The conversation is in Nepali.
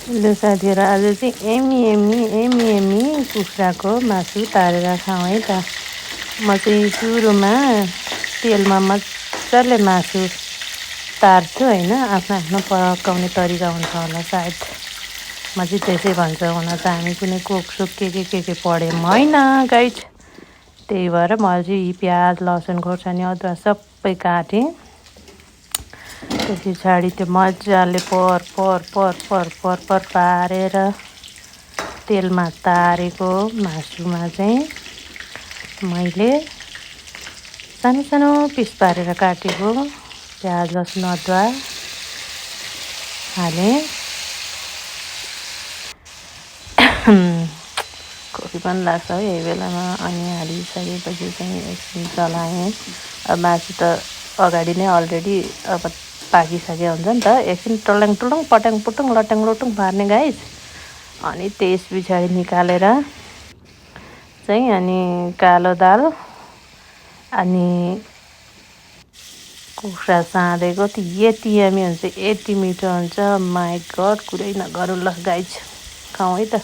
ल साथीहरु आज चाहिँ एमी कुखुराको मासु तारेर खाउँ है त। म चाहिँ सुरुमा तेलमा मजाले मासु तार्छु हैन। आफ्नो पकाउने तरिका हुन्छ होला सायद। म चाहिँ त्यसै भन्छु, हुन त हामी कुनै कोकसोक के पढेँ हैन गाइज। त्यही भएर मैले चाहिँ प्याज लसुन खोर्सानी अदुवा सबै काटेँ। त्यस पछाडि त्यो मजाले पर पारेर तेलमा तारेको मासुमा चाहिँ मैले सानो पिस पारेर काटेको प्याज लसुन अदुवा हालेँ। कोपी पनि लाग्छ है यही बेलामा। अनि हालिसकेपछि चाहिँ एकछिन चलाएँ। अब मासु त अगाडि नै अलरेडी अब पाकिसकेको हुन्छ नि त। एकछिन टल्याङ टुलुङ पट्याङ पुटुङ लट्याङ लुटुङ पार्ने गाइस। अनि त्यस पछाडि निकालेर चाहिँ अनि कालो दाल अनि कुखुरा साँधेको यति यमी हुन्छ, यति मिठो हुन्छ। माई गड, कुरै नगरौँ ल गाइज, खाउँ है त।